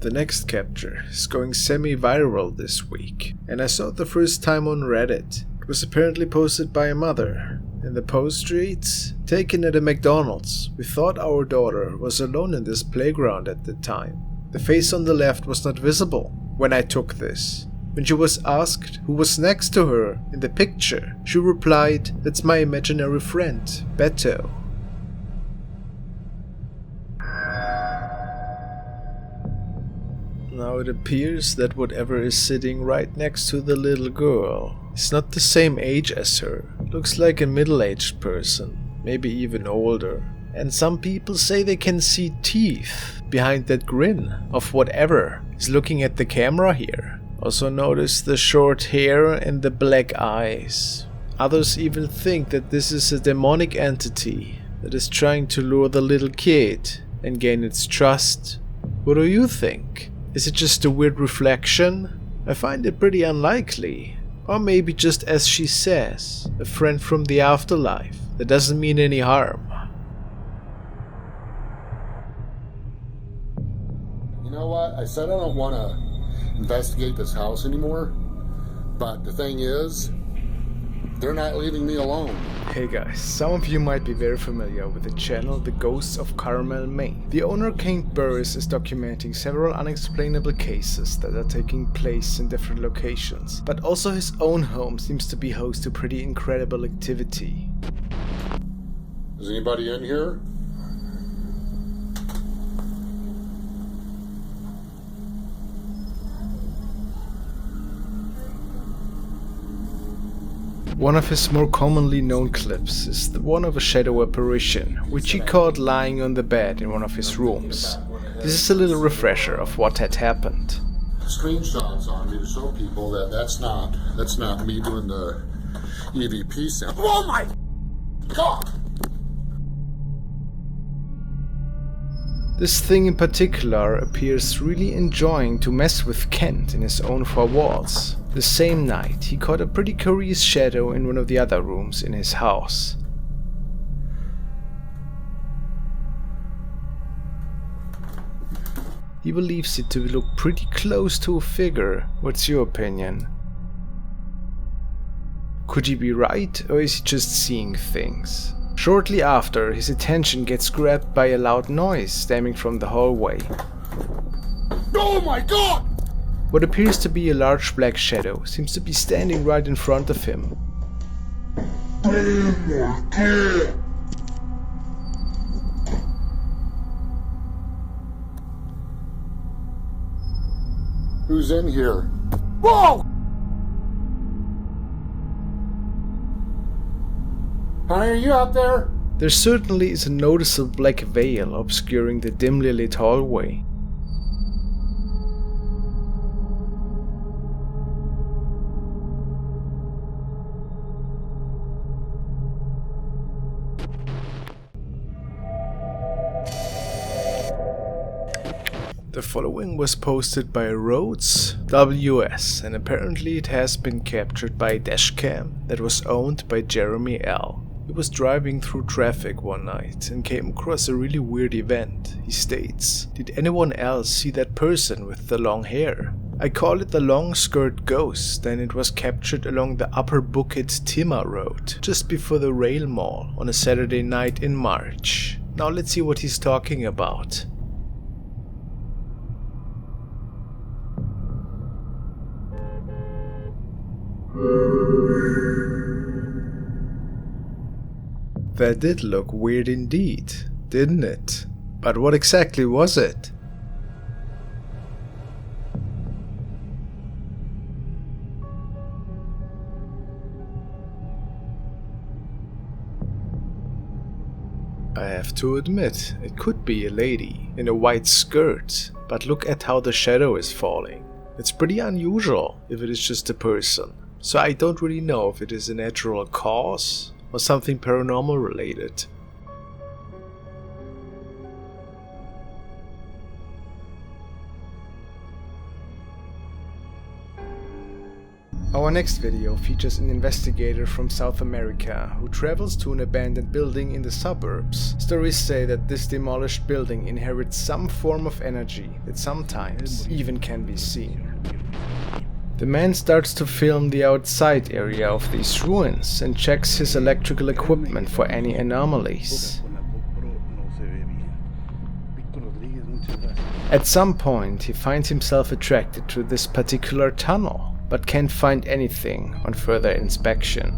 The next capture is going semi-viral this week, and I saw it the first time on Reddit. It was apparently posted by a mother. In the post reads, "Taken at a McDonald's. We thought our daughter was alone in this playground at the time. The face on the left was not visible when I took this. When she was asked who was next to her in the picture, she replied, 'That's my imaginary friend, Beto.'" Now it appears that whatever is sitting right next to the little girl is not the same age as her. Looks like a middle-aged person, maybe even older. And some people say they can see teeth behind that grin of whatever is looking at the camera here. Also notice the short hair and the black eyes. Others even think that this is a demonic entity that is trying to lure the little kid and gain its trust. What do you think? Is it just a weird reflection? I find it pretty unlikely. Or maybe just as she says, a friend from the afterlife that doesn't mean any harm. You know what? I said I don't want to investigate this house anymore, but the thing is, they're not leaving me alone. Hey guys, some of you might be very familiar with the channel The Ghosts of Carmel, Maine. The owner Kent Burris is documenting several unexplainable cases that are taking place in different locations, but also his own home seems to be host to pretty incredible activity. Is anybody in here? One of his more commonly known clips is the one of a shadow apparition, which he caught lying on the bed in one of his rooms. This is a little refresher of what had happened. Screenshots on me to show people that that's not me doing the EVP sample. Oh my God! This thing in particular appears really enjoying to mess with Kent in his own four walls. The same night, he caught a pretty curious shadow in one of the other rooms in his house. He believes it to look pretty close to a figure. What's your opinion? Could he be right, or is he just seeing things? Shortly after, his attention gets grabbed by a loud noise stemming from the hallway. Oh my God! What appears to be a large black shadow seems to be standing right in front of him. Who's in here? Whoa! Honey, are you out there? There certainly is a noticeable black veil obscuring the dimly lit hallway. The following was posted by Rhodes WS, and apparently it has been captured by a dashcam that was owned by Jeremy L. He was driving through traffic one night and came across a really weird event. He states, "Did anyone else see that person with the long hair? I call it the long skirt ghost, and it was captured along the Upper Bukit Timah Road, just before the Rail Mall on a Saturday night in March." Now let's see what he's talking about. That did look weird indeed, didn't it? But what exactly was it? I have to admit, it could be a lady in a white skirt, but look at how the shadow is falling. It's pretty unusual if it is just a person. So I don't really know if it is a natural cause or something paranormal related. Our next video features an investigator from South America who travels to an abandoned building in the suburbs. Stories say that this demolished building inherits some form of energy that sometimes even can be seen. The man starts to film the outside area of these ruins and checks his electrical equipment for any anomalies. At some point he finds himself attracted to this particular tunnel, but can't find anything on further inspection.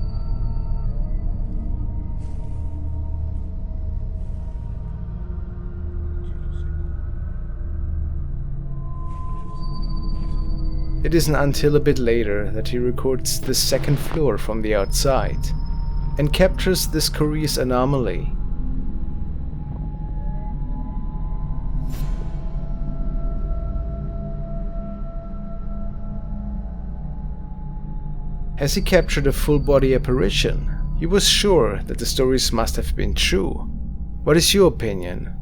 It isn't until a bit later that he records the second floor from the outside and captures this curious anomaly. As he captured a full-body apparition, he was sure that the stories must have been true. What is your opinion?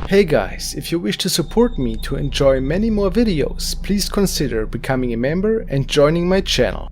Hey guys, if you wish to support me to enjoy many more videos, please consider becoming a member and joining my channel.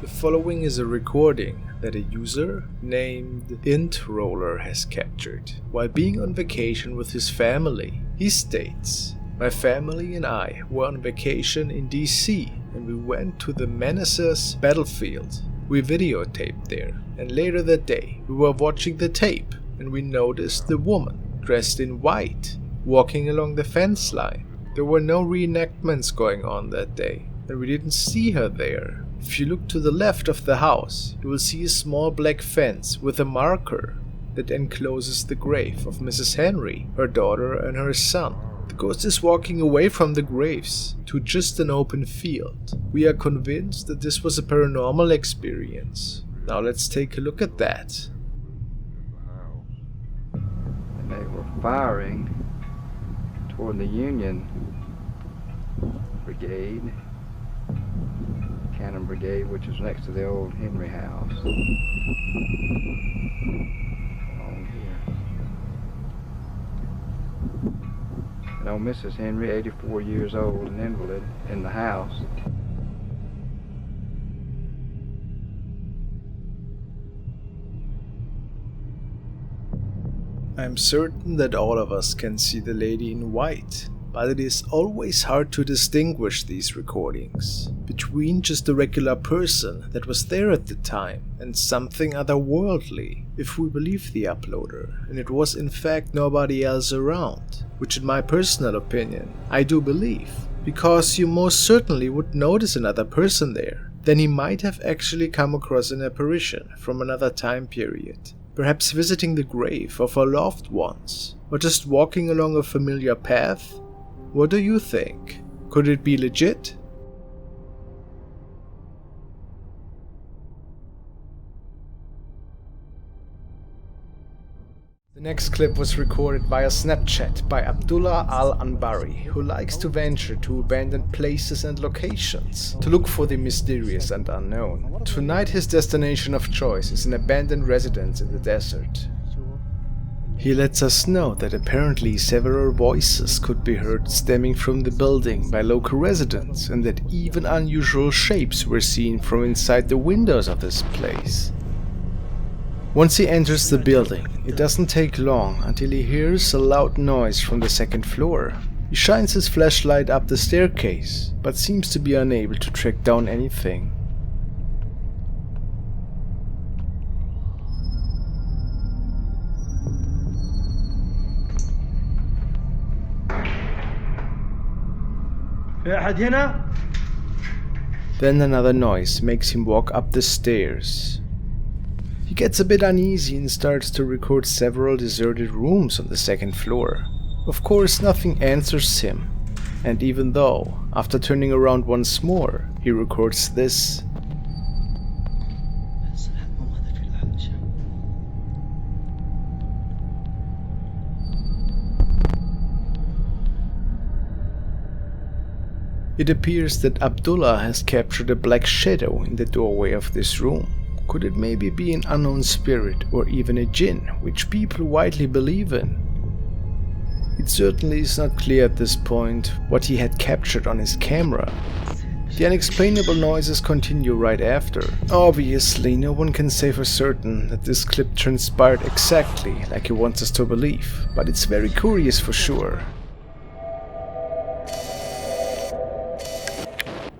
The following is a recording that a user named IntRoller has captured while being on vacation with his family. He states, "My family and I were on vacation in DC and we went to the Menace's battlefield. We videotaped there, and later that day we were watching the tape and we noticed the woman dressed in white walking along the fence line. There were no reenactments going on that day and we didn't see her there. If you look to the left of the house, you will see a small black fence with a marker that encloses the grave of Mrs. Henry, her daughter and her son. The ghost is walking away from the graves to just an open field. We are convinced that this was a paranormal experience. Now let's take a look at that." And they were firing toward the Union Brigade, Cannon Brigade, which is next to the old Henry house. Along here. And old Mrs. Henry, 84 years old, an invalid, in the house. I'm certain that all of us can see the lady in white, but it is always hard to distinguish these recordings between just a regular person that was there at the time and something otherworldly, if we believe the uploader, and it was in fact nobody else around, which in my personal opinion I do believe, because you most certainly would notice another person there. Then he might have actually come across an apparition from another time period, perhaps visiting the grave of our loved ones, or just walking along a familiar path. What do you think? Could it be legit? The next clip was recorded via Snapchat by Abdullah Al-Anbari, who likes to venture to abandoned places and locations to look for the mysterious and unknown. Tonight his destination of choice is an abandoned residence in the desert. He lets us know that apparently several voices could be heard stemming from the building by local residents, and that even unusual shapes were seen from inside the windows of this place. Once he enters the building, it doesn't take long until he hears a loud noise from the second floor. He shines his flashlight up the staircase, but seems to be unable to track down anything. Then another noise makes him walk up the stairs. He gets a bit uneasy and starts to record several deserted rooms on the second floor. Of course, nothing answers him, and even though, after turning around once more, he records this. It appears that Abdullah has captured a black shadow in the doorway of this room. Could it maybe be an unknown spirit or even a jinn, which people widely believe in? It certainly is not clear at this point what he had captured on his camera. The unexplainable noises continue right after. Obviously, no one can say for certain that this clip transpired exactly like he wants us to believe, but it's very curious for sure.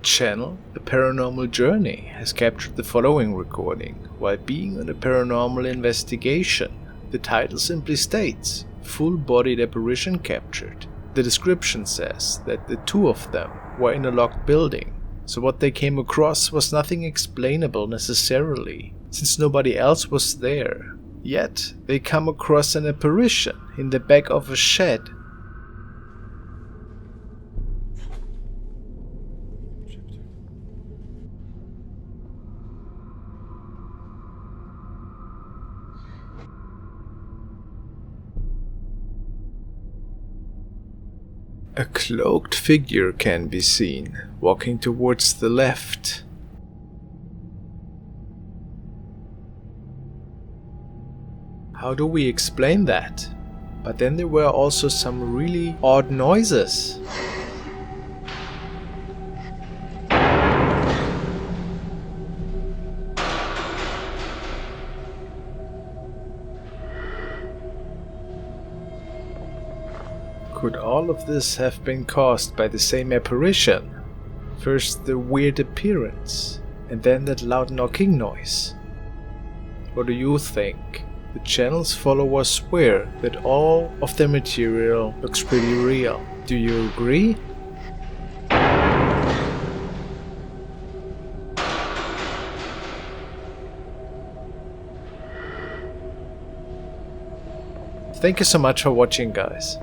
Channel A Paranormal Journey has captured the following recording while being on a paranormal investigation. The title simply states, "Full-bodied apparition captured." The description says that the two of them were in a locked building, so what they came across was nothing explainable necessarily, since nobody else was there. Yet, they come across an apparition in the back of a shed. A cloaked figure can be seen, walking towards the left. How do we explain that? But then there were also some really odd noises. Could all of this have been caused by the same apparition? First the weird appearance, and then that loud knocking noise. What do you think? The channel's followers swear that all of their material looks pretty real. Do you agree? Thank you so much for watching, guys.